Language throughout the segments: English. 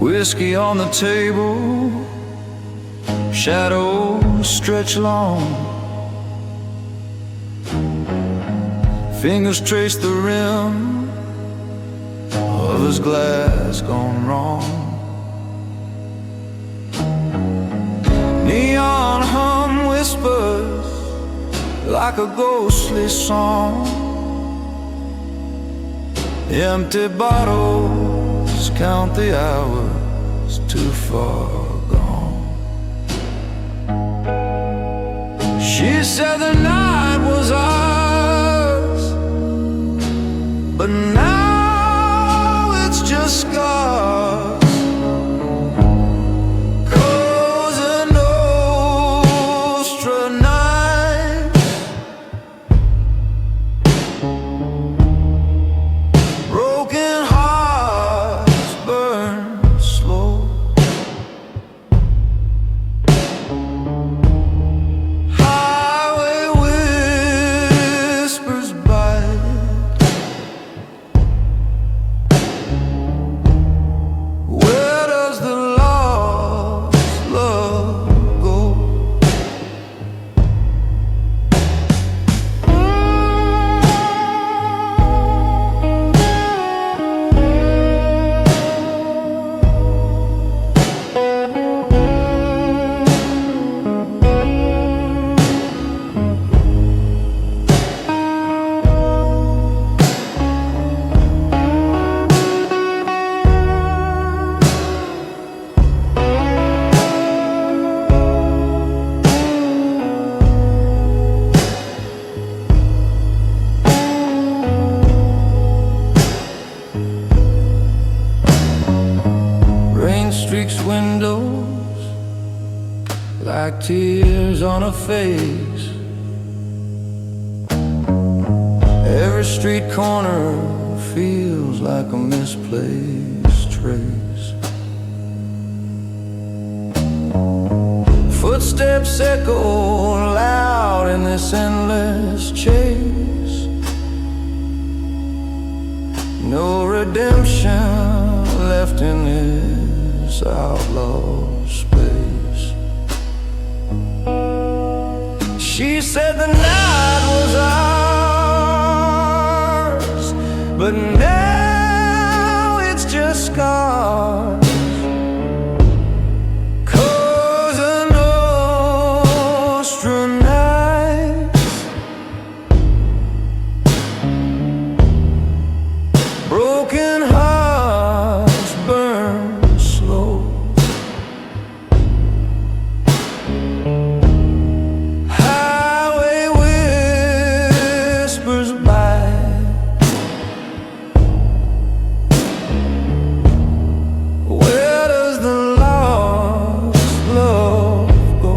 Whiskey on the table, shadows stretch long. Fingers trace the rim of his glass gone wrong. Neon hum whispers like a ghostly song. Empty bottles count the hours too far gone. She said the night was ours, but now it's just scars. Cosa Nostra night, broken hearts burn slow. Highway whispers bite. Where does the lost love go? Rain streaks windows like tears on a face. Every street corner feels like a misplaced trace. Footsteps echo loud in this endless chase. No redemption left in this outlaw space. She said the night was ours, but now it's just scars. Cosa Nostra nights, broken hearts burn slow. Highway whispers bite. Where does the lost love go?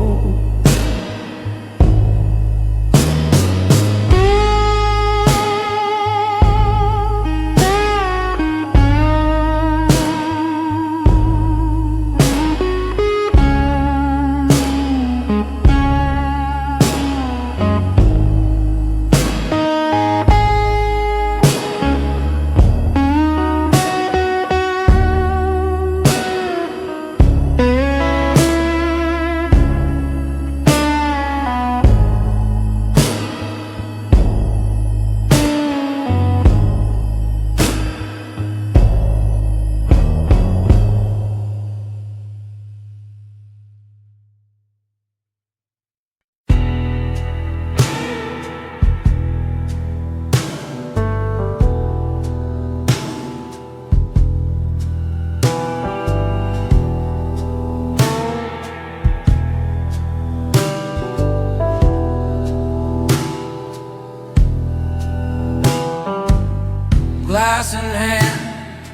Glass in hand,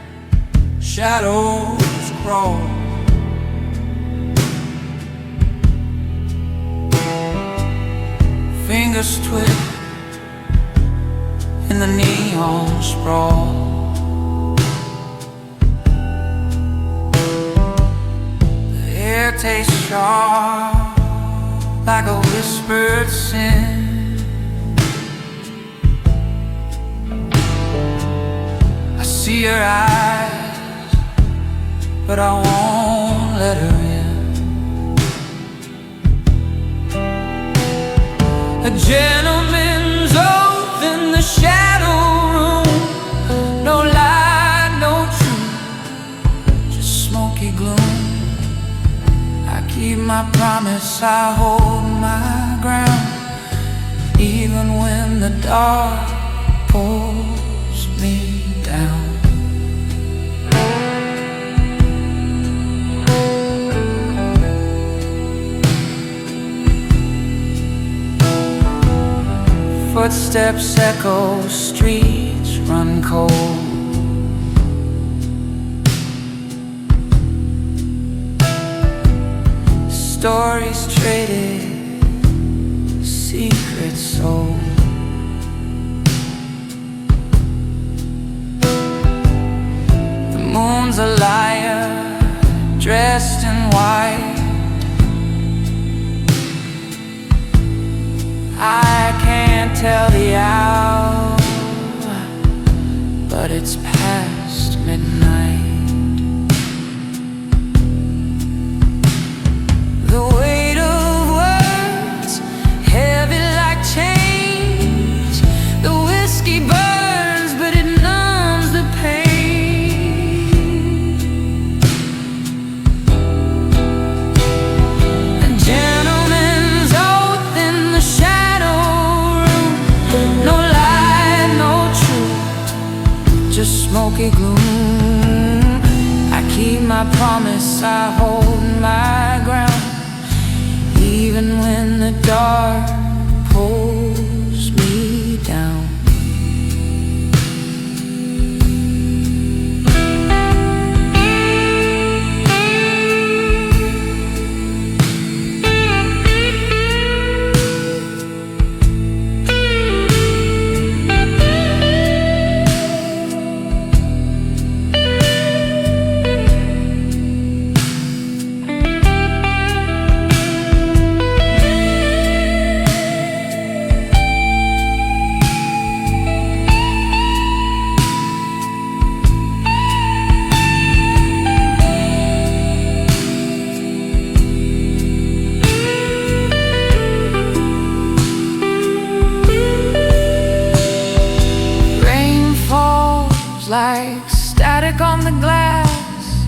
shadows crawl. Fingers twist in the neon sprawl. The air tastes sharp like a whispered sin. I see your eyes but I won't let her in. A gentleman's oath in the shadow room. No lie, no truth, just smoky gloom. I keep my promise, I hold my ground, even when the dark pulls me down. Footsteps echo, streets run cold. Stories traded, secrets sold. The moon's a liar, dressed in white. I can't tell the hour, but it's past midnight. The weight of words, heavy like chains. The whiskey burns, but it numbs the pain. A gentleman's oath in the shadow room. No lie, no truth, just smoky gloom. I keep my promise, I hold my ground, even when the dark pulls me down. Like static on the glass,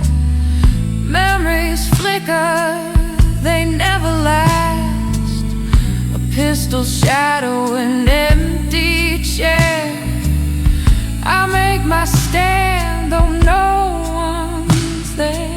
memories flicker, they never last. A pistol shadow, an empty chair. I make my stand, though no one's there.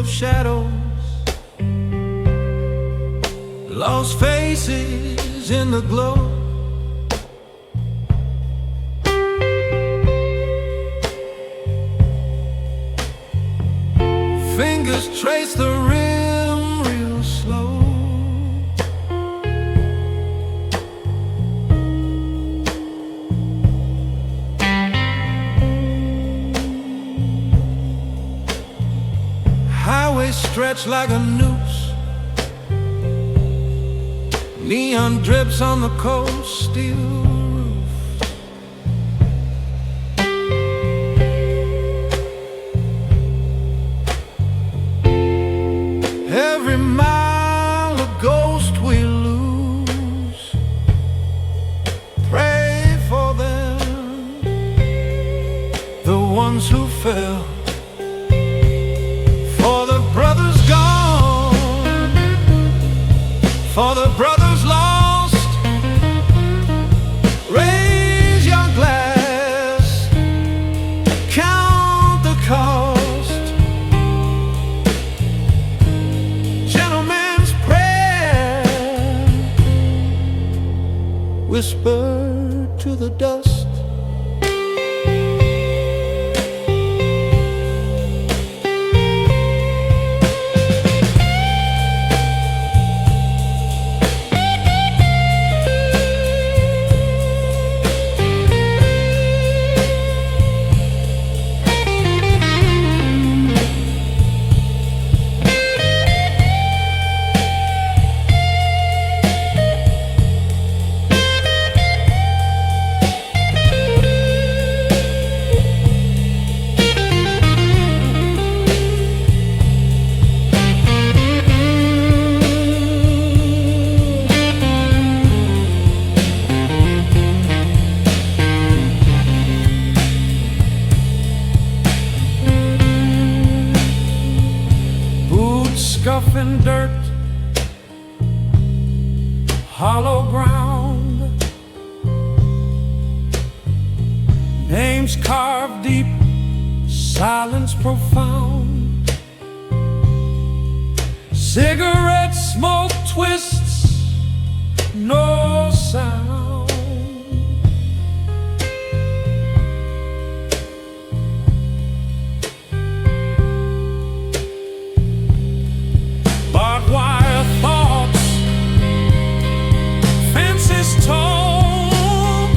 Shadows, lost faces in the glow. Fingers trace the rim real slow. Highway stretched like a noose. Neon drips on the cold steel roof. ones who fell, for the brothers gone, for the brothers lost. Raise your glass, count the cost. Gentleman's prayer, whispered to the dust. Scuffing dirt, hollow ground, names carved deep, silence profound. Cigarette smoke twists, no sound. Wire thoughts, fences tall,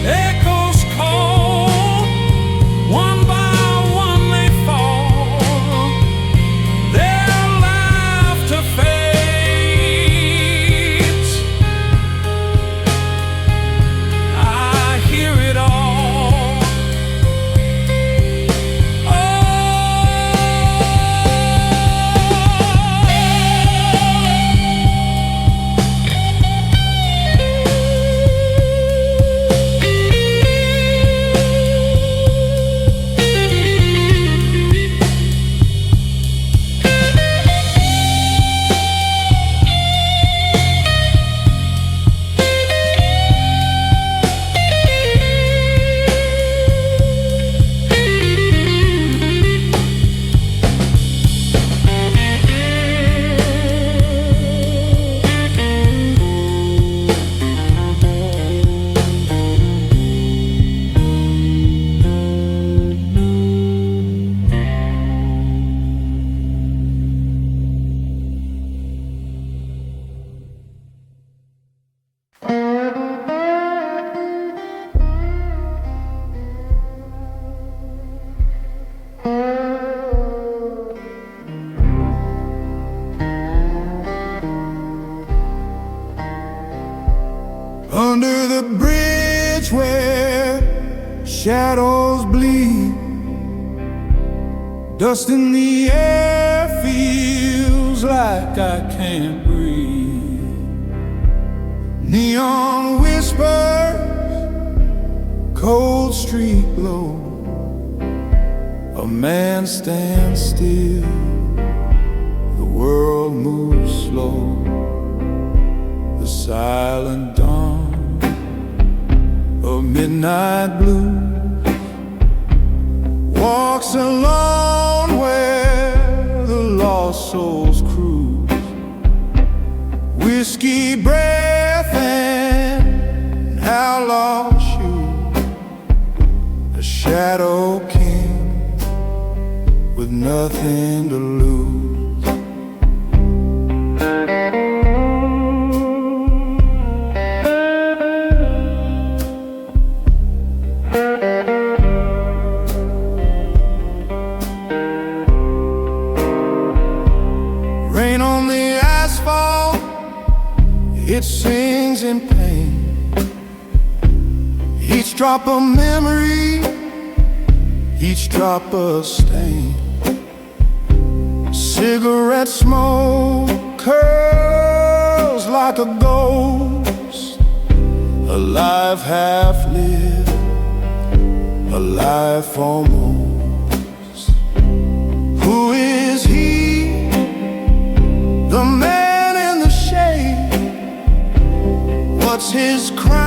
echoes call, one by one they fall, their laughter fades. I hear it all. Under the bridge where shadows bleed, dust in the air feels like I can't breathe. Neon whispers, cold street glow. A man stands still, the world moves slow. The silent dawn of midnight blue walks alone where the lost souls cruise. Whiskey breath and outlaw shoes. A shadow king with nothing to lose. It sings in pain. Each drop a memory, each drop a stain. Cigarette smoke curls like a ghost, alive half lived, a life almost. Who is he? The man in the shade. What's his crime?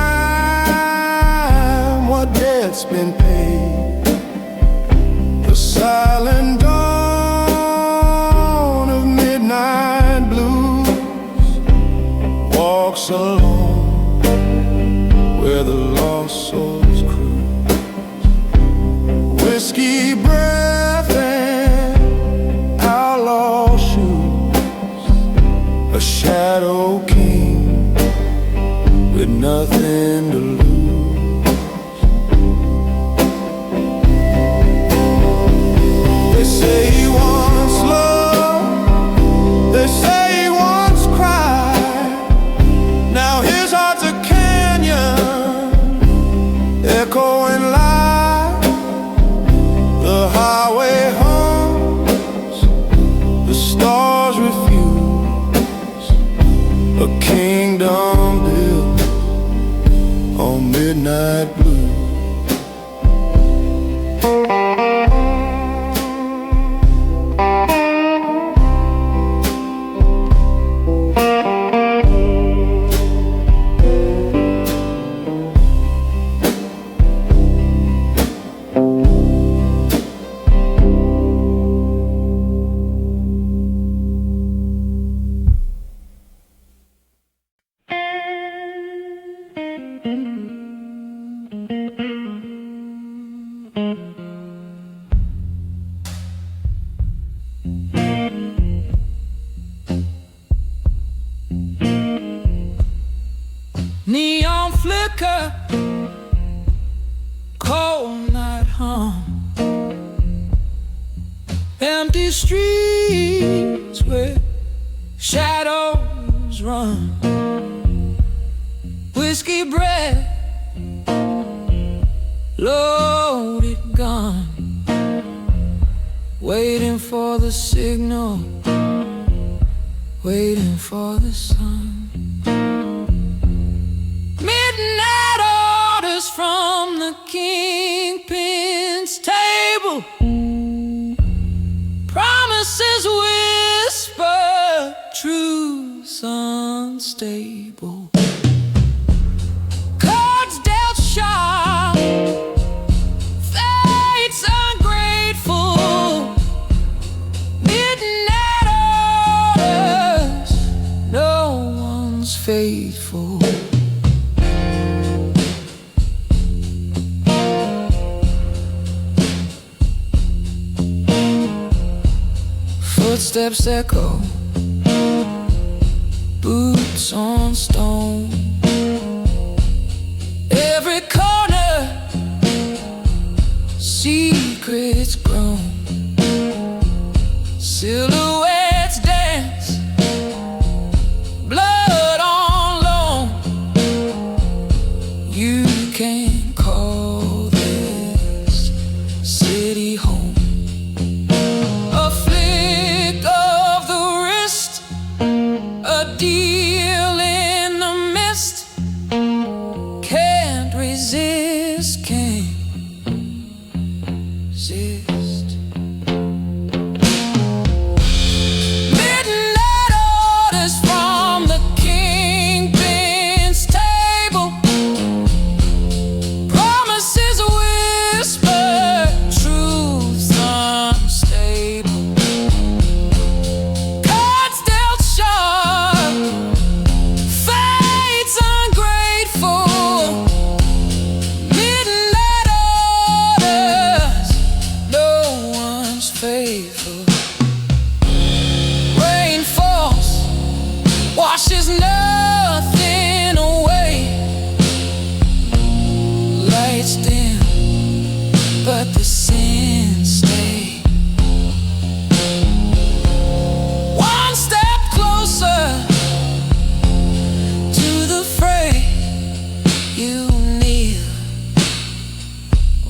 What debt's been paid? The silent dawn of midnight blues walks alone where the lost souls cruise. Whiskey breath and outlaw shoes, a shadow king with nothing to lose. They say he wants love, they say he wants cry. Now his heart's a canyon, echoing light. The highway hums, the stars refuse, a kingdom built on midnight blue. Neon flicker, cold night hum, empty streets where shadows run, whiskey breath, loaded gun, waiting for the signal, waiting for the sun. Midnight orders from the Kingpin's table, promises whisper, truths unstable. Cards dealt sharp, fate's ungrateful. Midnight orders, no one's faithful. Footsteps echo, boots on stone. Every corner, secrets grown. Silhouettes dance, blood on loan. You can't call this city home. Deal in the mist, can't resist, can't resist. Midnight orders from the Kingpin's table, promises whisper, truths unstable. Cards dealt sharp, fate's ungrateful. Midnight orders, no one's faithful. Rain falls, washes nothing away. Lights dim, but the sins stay. One step closer to the fray. You kneel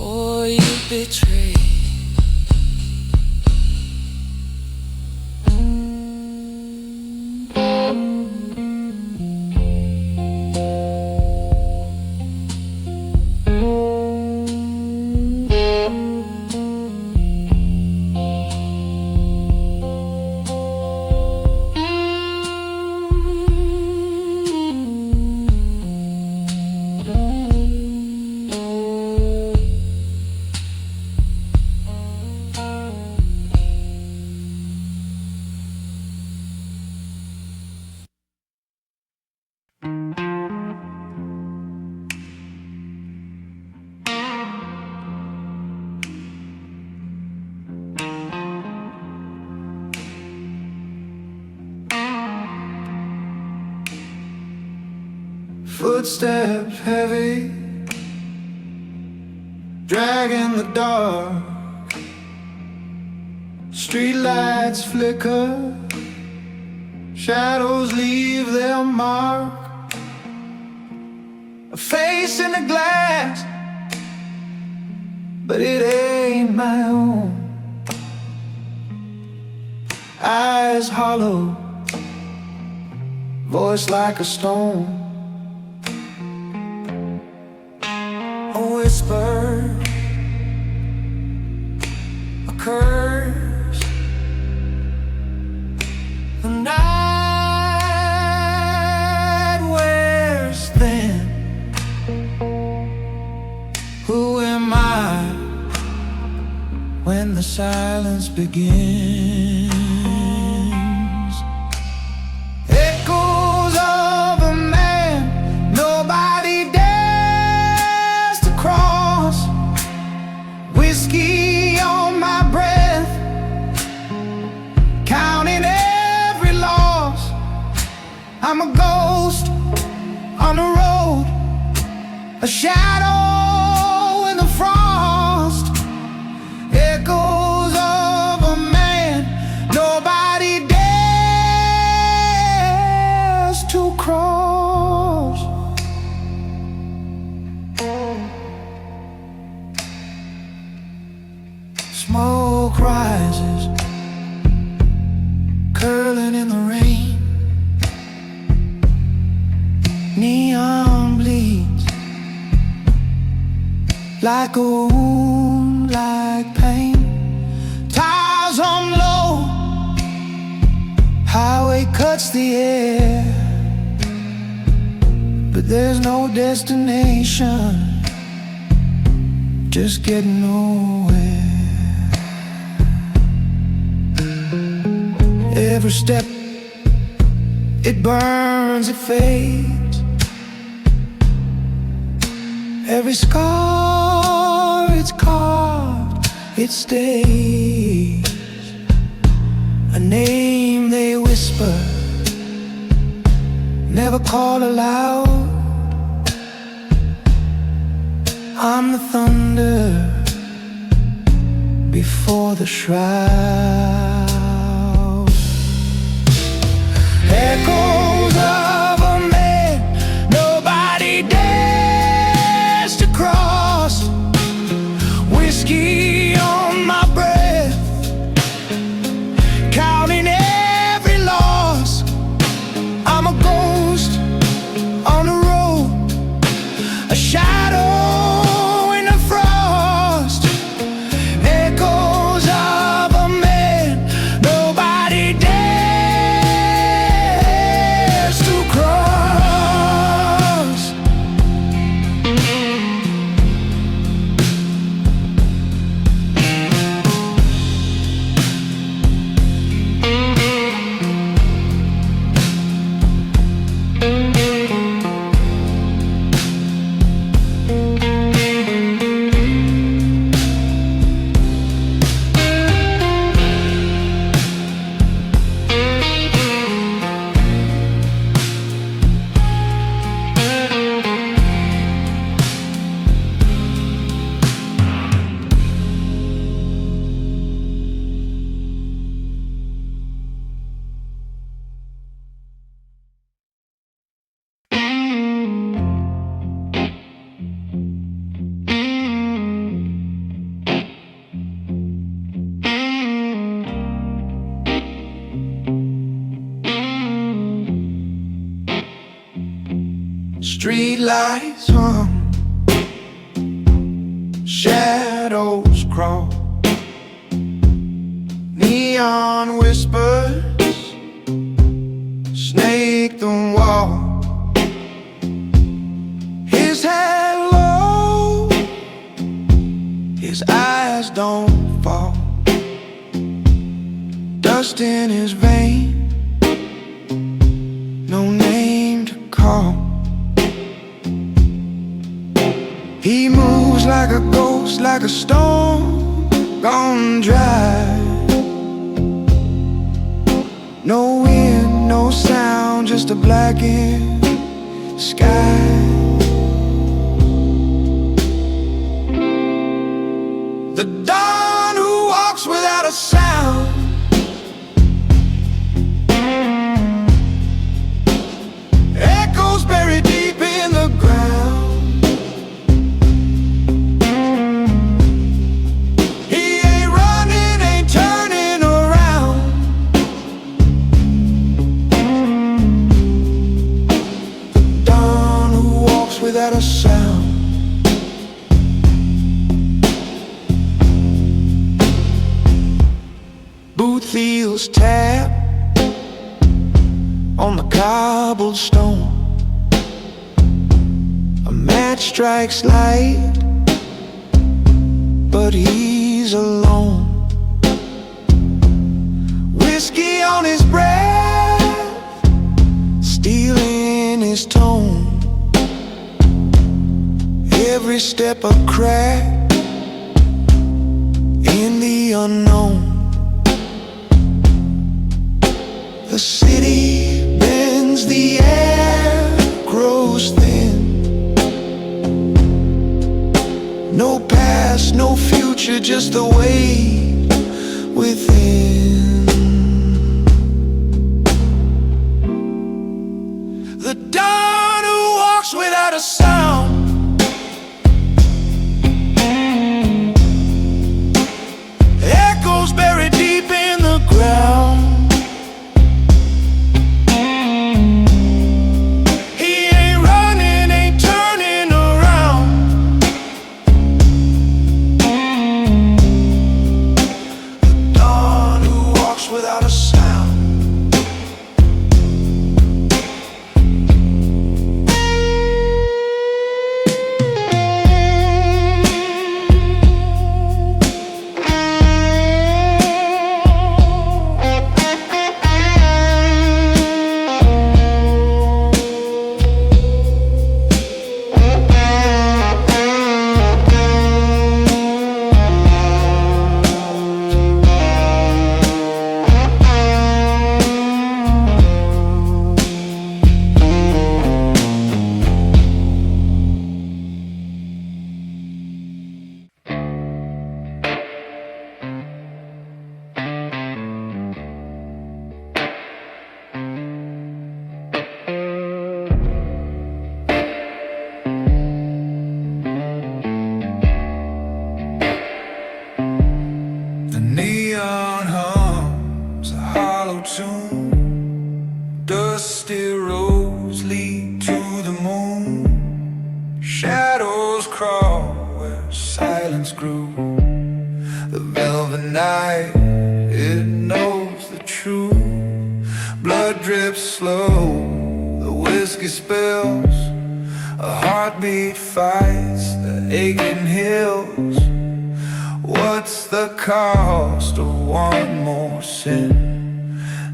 or you betray. Footsteps heavy, dragging the dark. Streetlights flicker, shadows leave their mark. A face in the glass, but it ain't my own. Eyes hollow, voice like a stone. A whisper, a curse. The night wears thin. Who am I when the silence begins? Echoes of a man nobody dares to cross. Whiskey on my breath, counting every loss. I'm a ghost on the road, a shadow in the frost. Echoes of a man nobody dares to cross. Smoke rises, curling in the rain. Neon bleeds like a wound, like pain. Tires on low, highway cuts the air, but there's no destination, just getting nowhere. Every step, it burns, it fades. Every scar it's carved, it stays. A name they whisper, never call aloud. I'm the thunder before the shroud. Echoes of a man nobody dares to cross. Whiskey on my breath, counting every loss. I'm a ghost on the road, a shadow in the frost. Echoes of a man nobody dares to cross. Street lights hum, shadows crawl. Neon whispers snake the wall. His head low, his eyes don't fall. Dust in his vein, no name to call. He moves like a ghost, like a stone gone dry. No wind, no sound, just a blackened sky. The dawn who walks without a sound, echoes buried deep in the ground. He ain't running, ain't turning around. The dawn who walks without a sound. Boot wheels tap on the cobblestone. A match strikes light, but he's alone. Whiskey on his breath, stealing his tone. Every step a crack in the unknown. The city bends, the air grows thin. No past, no future, just the weight within. The dawn who walks without a sound, echoes buried deep in the ground. Dusty roads lead to the moon. Shadows crawl where silence grew. The velvet night, it knows the truth. Blood drips slow, the whiskey spills. A heartbeat fights the aching hills. What's the cost of one more sin?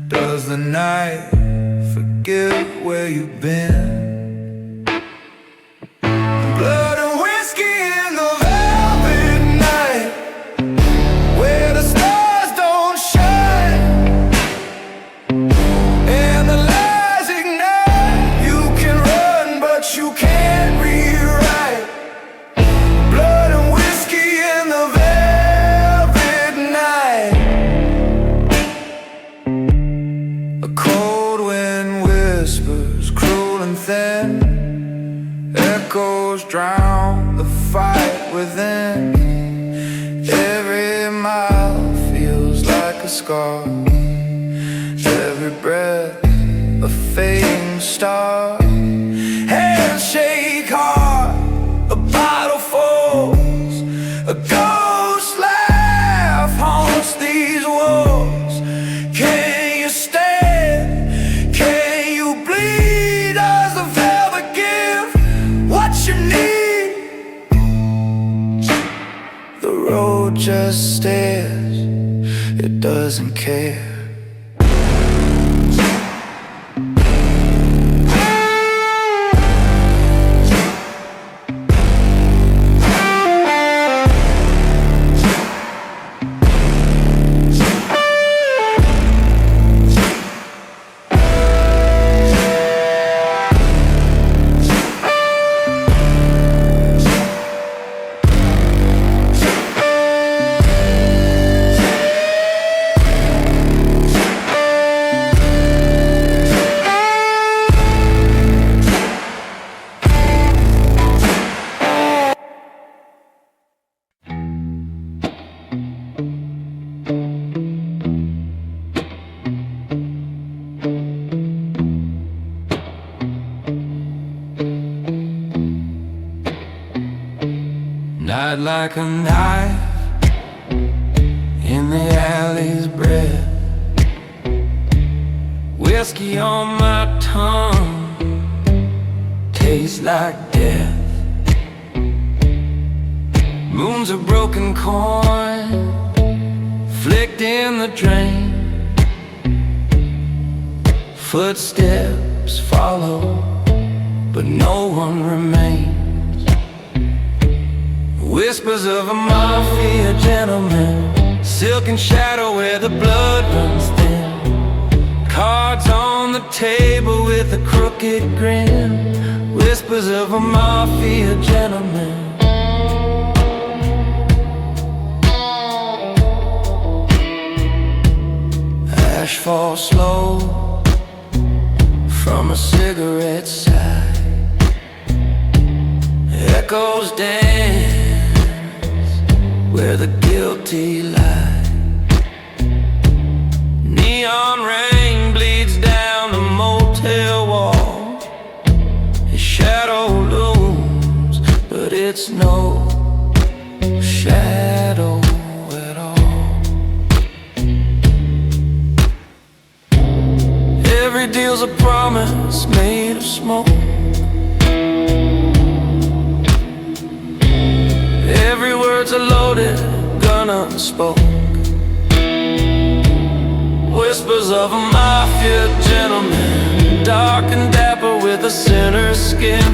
Does the night forget where you've been? Blood and whiskey in the velvet night, where the stars don't shine and the lies ignite. You can run but you can't rewrite. Blood and whiskey in the velvet night. A cold wind whispers, cruel and thin. Echoes drown the fight within. Every mile feels like a scar. Every breath a fading star. Hands shake hard, a bottle falls. A ghost laugh haunts these walls. Can you stand? Can you bleed? Does the velvet give what you need? The road just stares, it doesn't care. Night like a knife in the alley's breath. Whiskey on my tongue tastes like death. Moon's a broken coin flicked in the drain. Footsteps follow, but no one remains. Whispers of a mafia gentleman, silken shadow where the blood runs thin. Cards on the table with a crooked grin. Whispers of a mafia gentleman. Ash falls slow from a cigarette side. Echoes dance where the guilty lie. Neon rain bleeds down the motel wall. His shadow looms, but it's no shadow at all. Every deal's a promise made of smoke. Every word's a loaded gun unspoken. Whispers of a mafia gentleman, dark and dapper with a sinner's skin.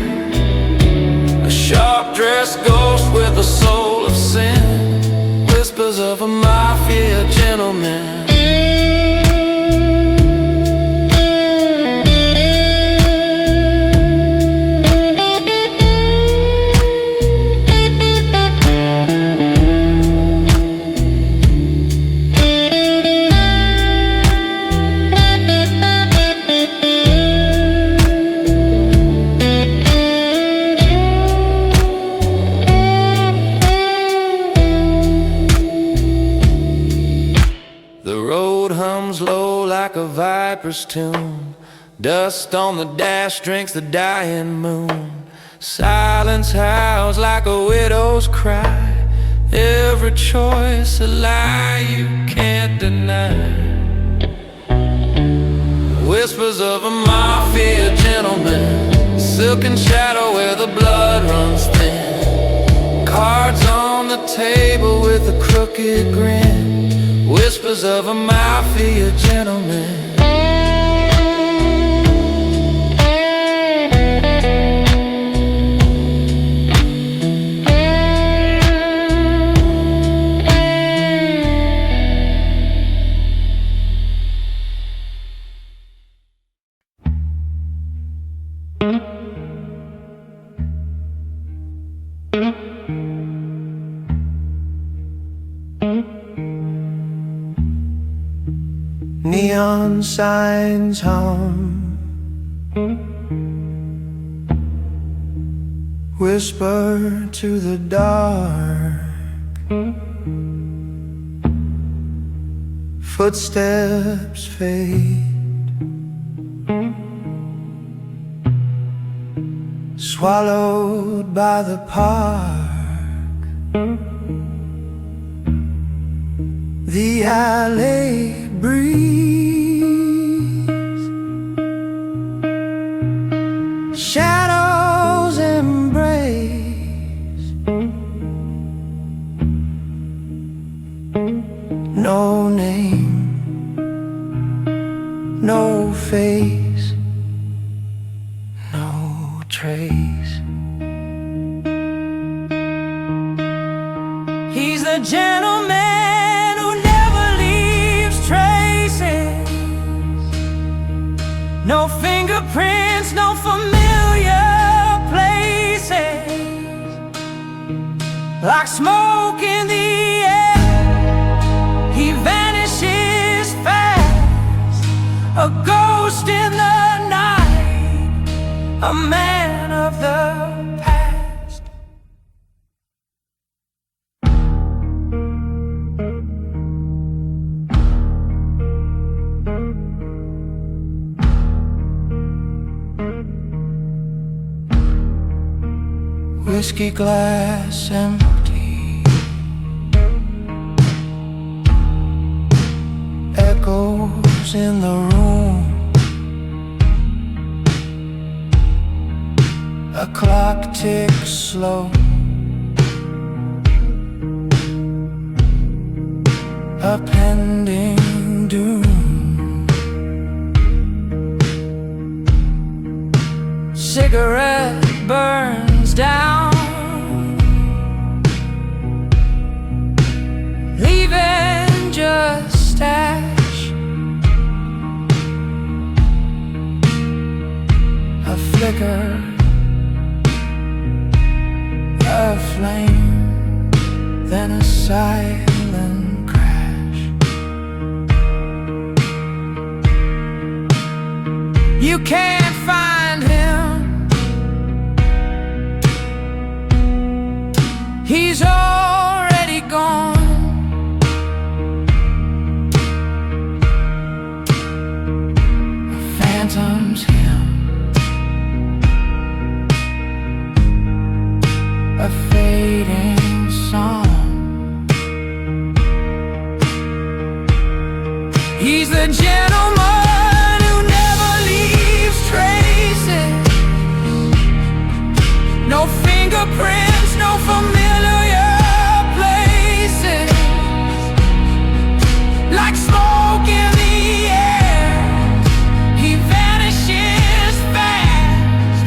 A sharp-dressed ghost with a soul of sin. Whispers of a mafia gentleman. A viper's tune, dust on the dash drinks the dying moon. Silence howls like a widow's cry. Every choice a lie you can't deny. Whispers of a mafia gentleman, silken shadow where the blood runs thin. Cards on the table with a crooked grin. Whispers of a mafia gentleman. Neon signs hum, whisper to the dark. Footsteps fade, swallowed by the park. The alley breeze, shadows embrace. No name, no face, no trace. He's the gentleman who never leaves traces. No fingerprints, no familiar places. Like smoke in the air, he vanishes fast. A ghost in the night, a man of the past. Whiskey glass empty, moves in the room. A clock ticks slow. A pending doom. Cigarette burns down, leaving just ash. A flicker, a flame, then a silent crash. You can't find him, he's already gone. A phantom's him, a fading song. He's the gentleman who never leaves traces. No fingerprints, no familiar places. Like smoke in the air, he vanishes fast.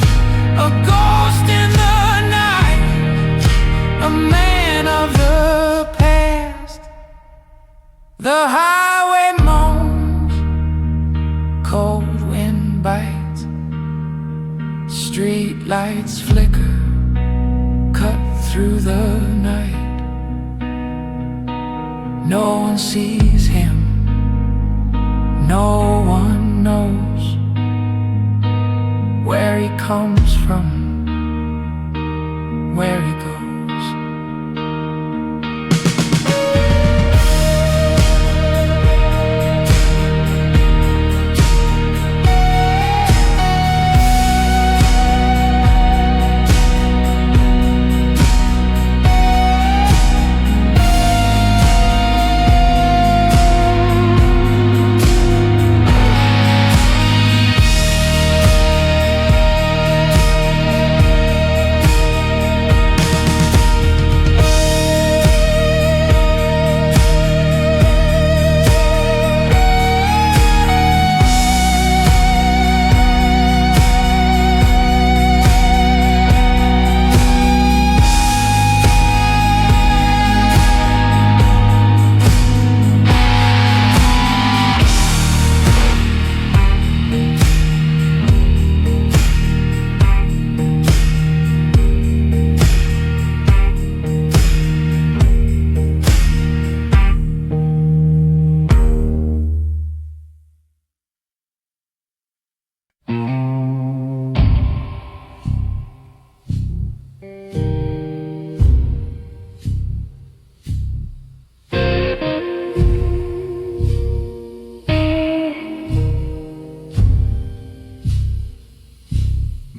A ghost in the night, a man of the past. The highway moans, cold wind bites, street lights flicker, cut through the night. No one sees him, no one knows where he comes from, where he goes.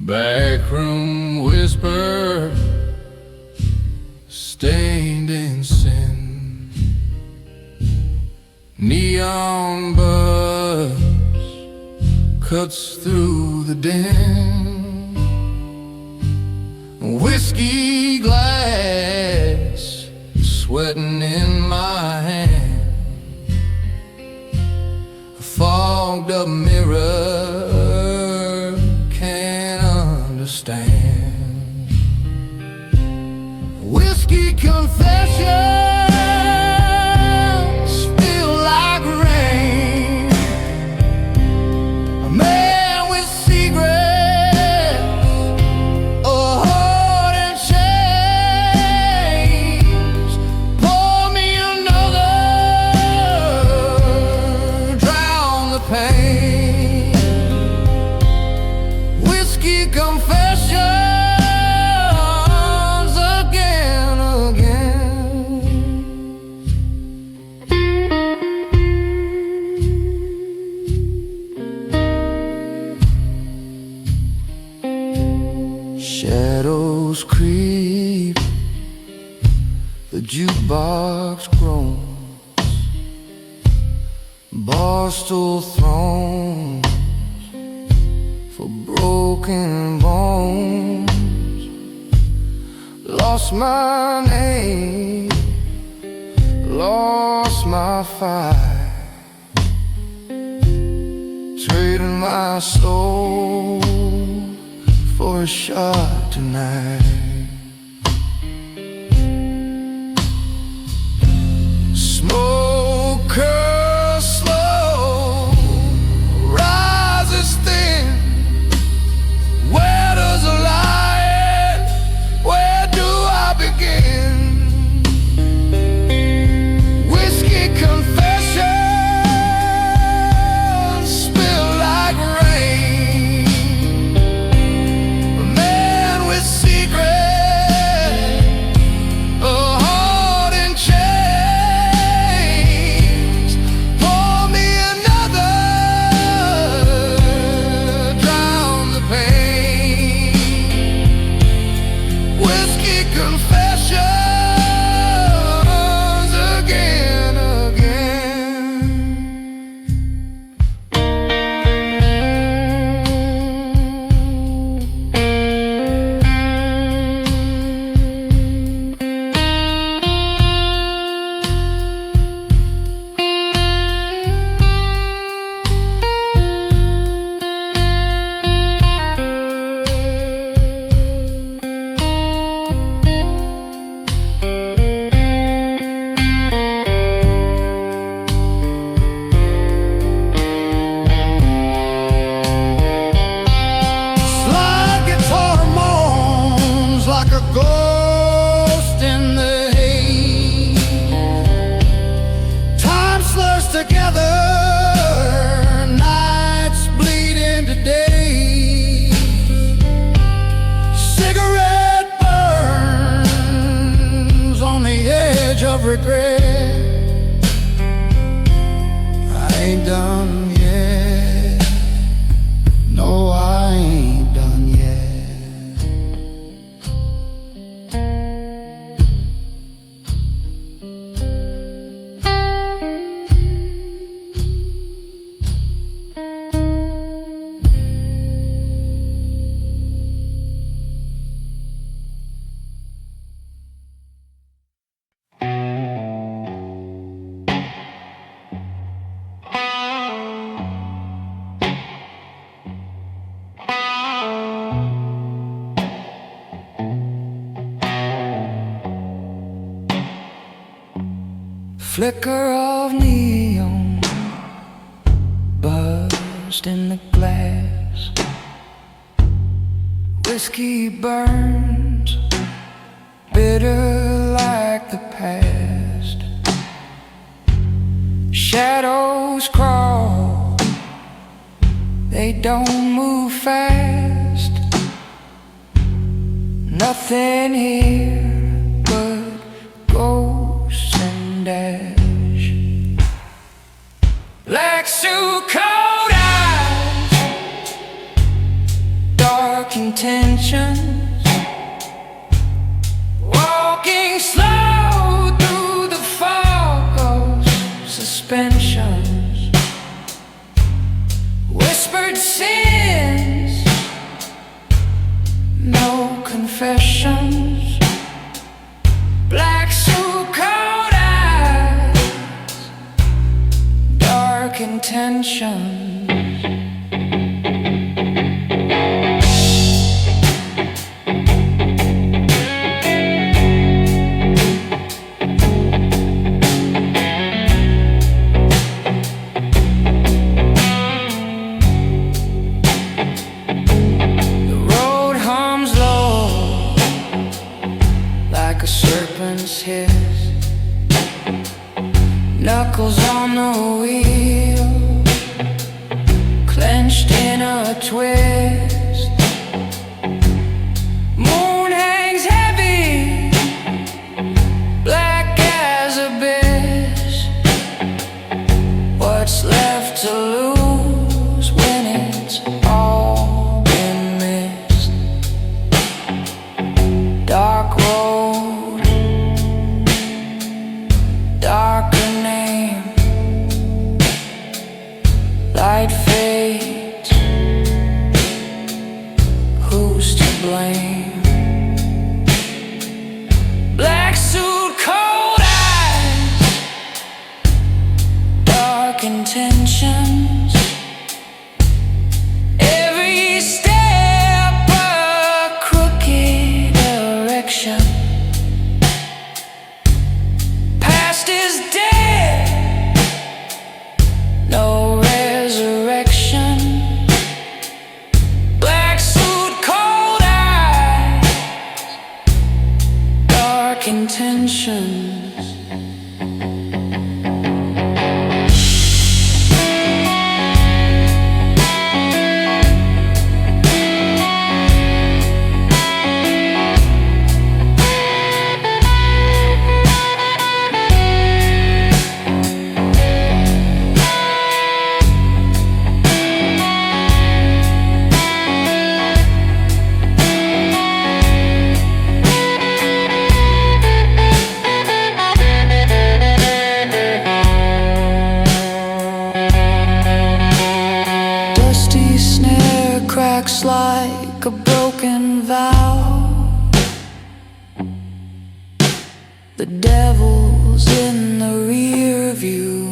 Backroom whisper, stained in sin. Neon buzz cuts through the din. Whiskey glass sweating in my hand. A fogged up mirror understand. Whiskey confessions feel like rain. A man with secrets, a heart and chains. Pour me another, drown the pain. Whiskey confessions again, again. Shadows creep, the jukebox groans. Barstool thrones for broken bones. Lost my name, lost my fight, trading my soul for a shot tonight. Smoke slow, rises thin. Where does the lie end? Where do I begin? Whiskey confessions spill like rain. A man with secret, a heart in chains. Pour me another, drown the pain. Whiskey confessions again, again. Slide guitar moans like a ghost in the haze. Time slurs together, nights bleed into days. Cigarette burns on the edge of regret. I ain't done yet. No, I ain't done yet. Flicker of neon buzzed in the glass. Whiskey burns bitter like the past. Shadows crawl, they don't move fast. Nothing here but ghosts and ash. Black suit coat eyes, dark intentions, walking slow through the fog of suspensions. Whispered sins, no confessions. Black suit coat eyes, dark intentions. The road hums low like a serpent's hiss. Knuckles on the wheel, clenched in a twist. Moon hangs heavy, black as abyss. What's left to lose when it's all been missed? Dark road, darker name. Black suit, cold eyes, dark intentions. Every step a crooked direction. Past is dead, no resurrection. Black suit, cold eyes, dark intentions. Dusty snare cracks like a broken vow. The devil's in the rear view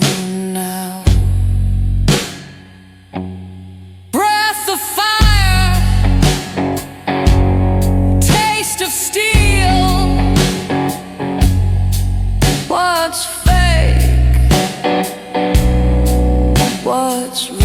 now. Breath of fire, taste of steel. What's fake? What's real?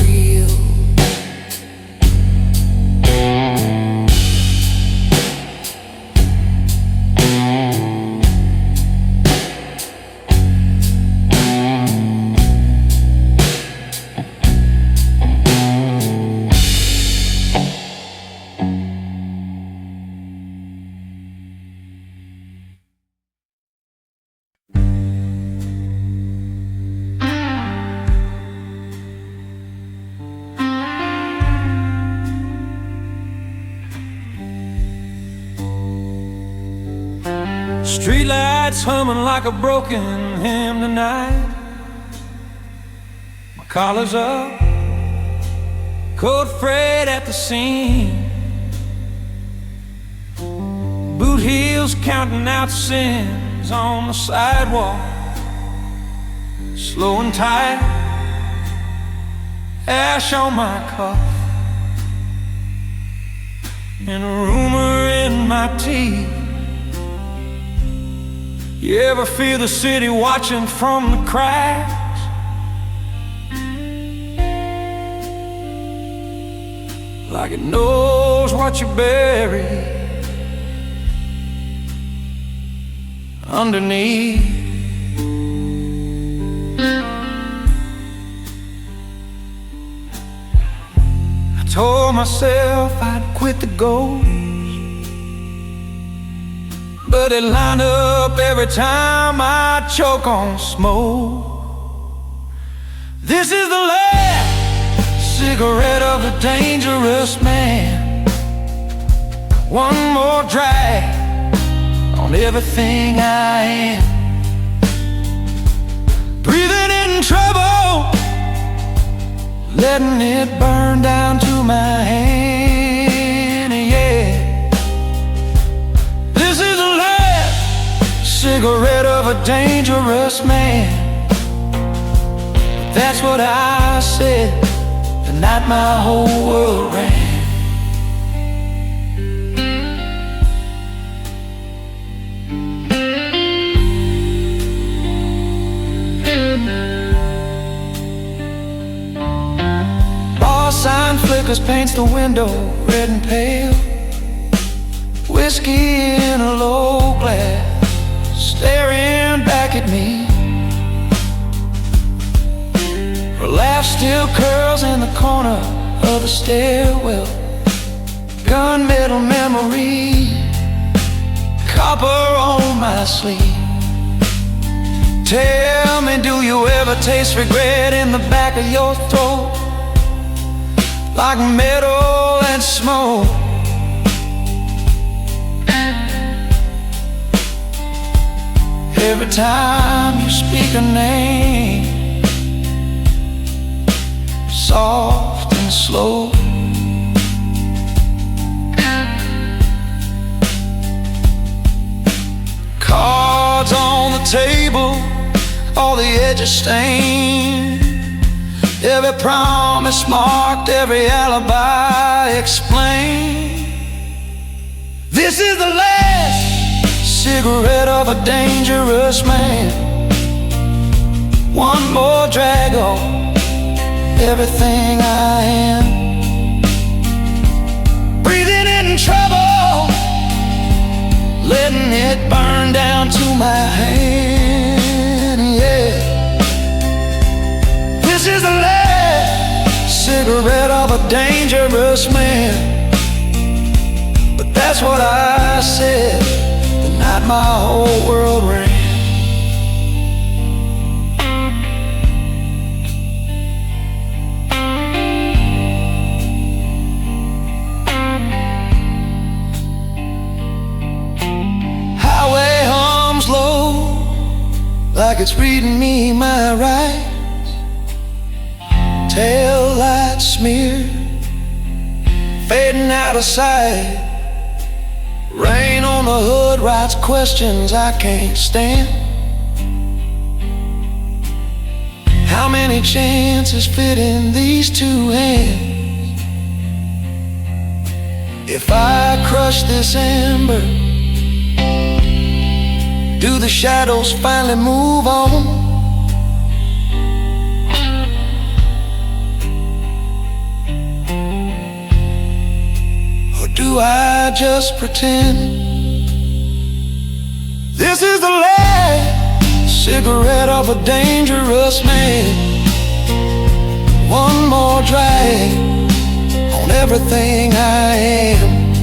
Streetlights humming like a broken hymn tonight. My collar's up, coat frayed at the seam. Boot heels counting out sins on the sidewalk. Slow and tight, ash on my cuff, and a rumor in my teeth. You ever feel the city watching from the cracks? Like it knows what you bury underneath. I told myself I'd quit the ghost, but it lined up every time I choke on smoke. This is the last cigarette of a dangerous man. One more drag on everything I am. Breathing in trouble, letting it burn down to my hand, yeah. This is the last cigarette of a dangerous man. That's what I said the night my whole world ran. Bar sign flickers, paints the window red and pale. Whiskey in a low glass, staring back at me. Her laugh still curls in the corner of the stairwell. Gunmetal memory, copper on my sleeve. Tell me, do you ever taste regret in the back of your throat? Like metal and smoke. Every time you speak a name, soft and slow. Call every stain, every promise marked, every alibi explained. This is the last cigarette of a dangerous man. One more drag on everything I am. Breathing in trouble, letting it burn down to my hand, yeah. This is the last cigarette of a dangerous man. But that's what I said the night my whole world ran. Like it's reading me my rights. Tail light smeared, fading out of sight. Rain on the hood writes questions I can't stand. How many chances fit in these two hands? If I crush this ember, do the shadows finally move on? Or do I just pretend? This is the last cigarette of a dangerous man. One more drag on everything I am.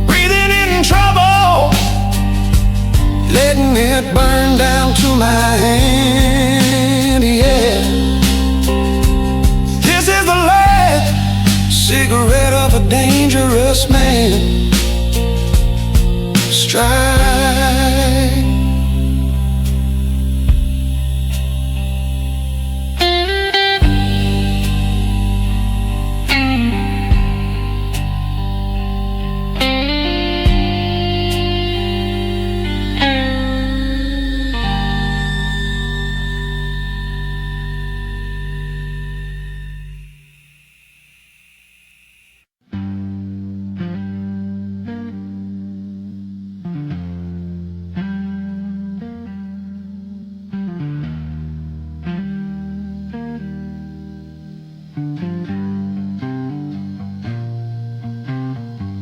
Breathing in trouble, letting it burn down to my hand, yeah. This is the last cigarette of a dangerous man. Strike.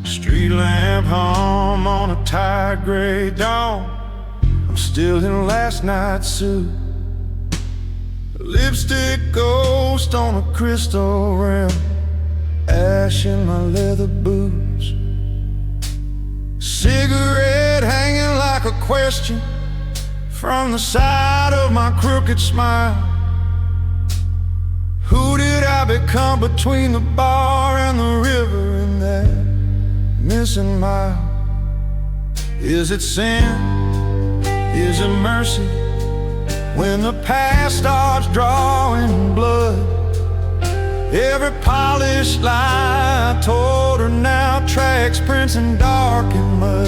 Street lamp hum on a tired gray dawn. I'm still in last night's suit. Lipstick ghost on a crystal rim, ash in my leather boots. Cigarette hanging like a question from the side of my crooked smile. Who did I become between the bar and the river in that missing mile? Is it sin? Is it mercy? When the past starts drawing blood, every polished lie I told her now tracks prints in dark and mud.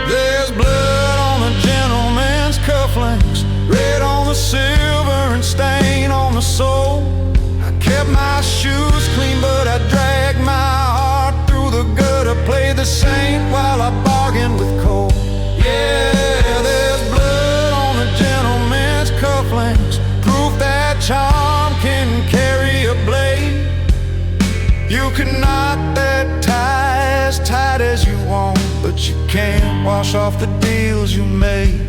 There's blood on a gentleman's cufflinks, red on the silver and stain on the sole. I kept my shoes clean, but I dragged my heart through the gutter. Played the saint while I bargained with coal. Yeah, there's blood on a gentleman's cufflinks, proof that charm can carry a blade. You can knot that tie as tight as you want, but you can't wash off the deals you made.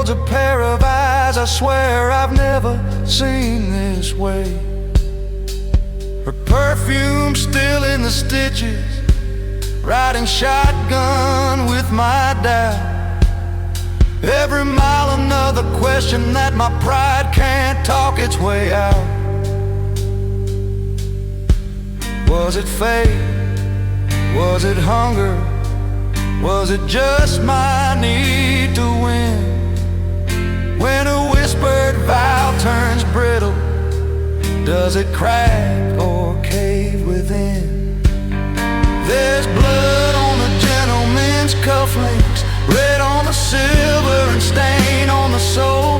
holds a pair of eyes I swear I've never seen this way. Her perfume still in the stitches, riding shotgun with my doubt. Every mile another question that my pride can't talk its way out. Was it fate? Was it hunger? Was it just my need to win? When a whispered vow turns brittle, does it crack or cave within? There's blood on the gentleman's cufflinks, red on the silver and stain on the sole.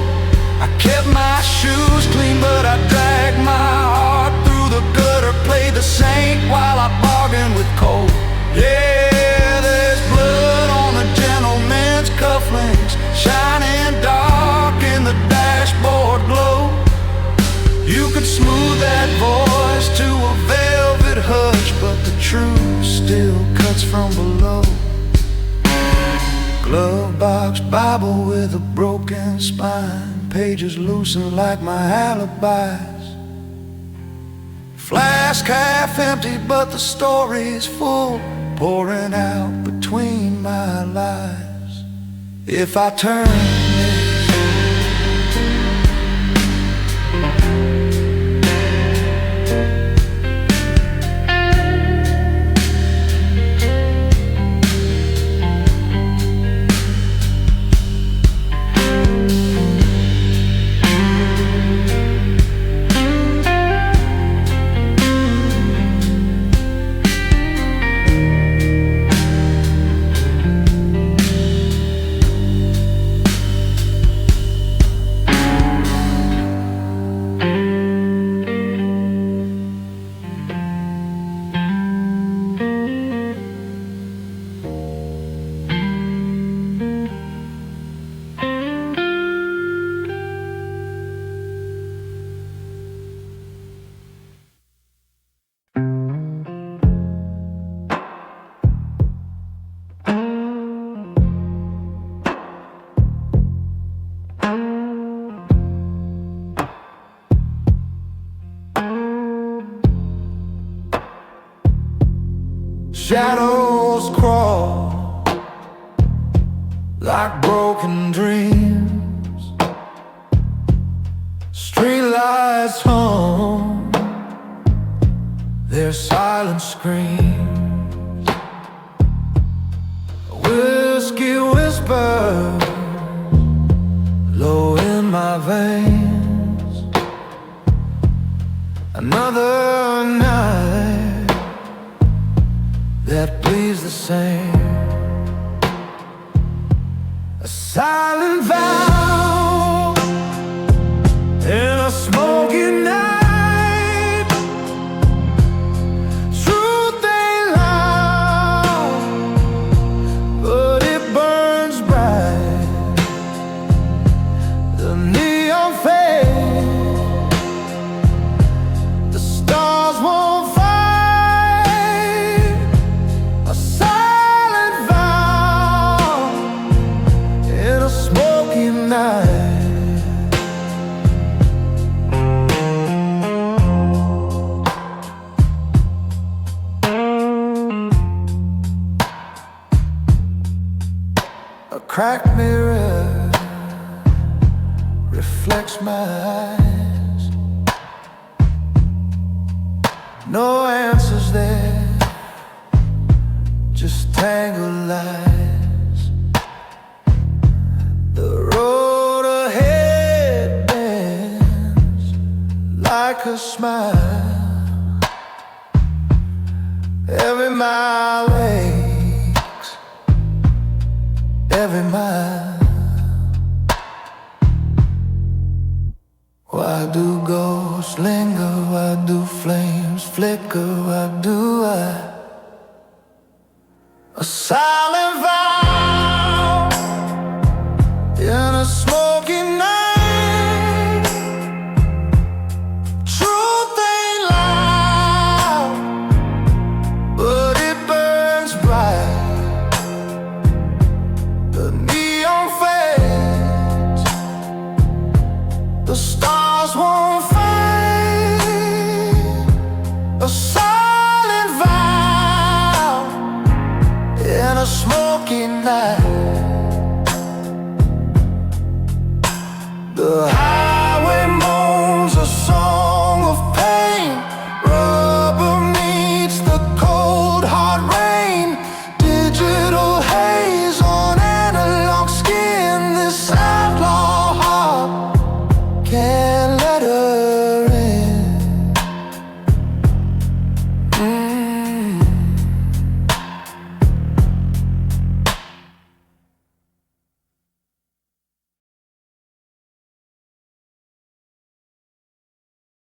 I kept my shoes clean, but I dragged my heart through the gutter, played the saint while I bargained with cold. Yeah, there's blood on the gentleman's cufflinks, shining dark in the dashboard glow. You could smooth that voice to a velvet hush, but the truth still cuts from below. Glove box Bible with a broken spine, pages loosened like my alibis. Flask half empty, but the story's full, pouring out between my lies. If I turn shadows crawl like broken dreams, streetlights hum their silent screams. Whiskey whispers low in my veins. Another night that bleeds the same. A silent vow in a smoky night. Truth ain't loud, but it burns bright. The neon fades, the stars won't fight. A silent vow in a smoky night. A cracked mirror reflects my eyes. No answers there, just tangled lies. The road ahead bends like a smile. Every mile aches, every mile. Why do ghosts linger? Why do flames flicker? Why do I? A silent vow in a smoky night. Truth ain't loud, but it burns bright. The neon fades, smoky night.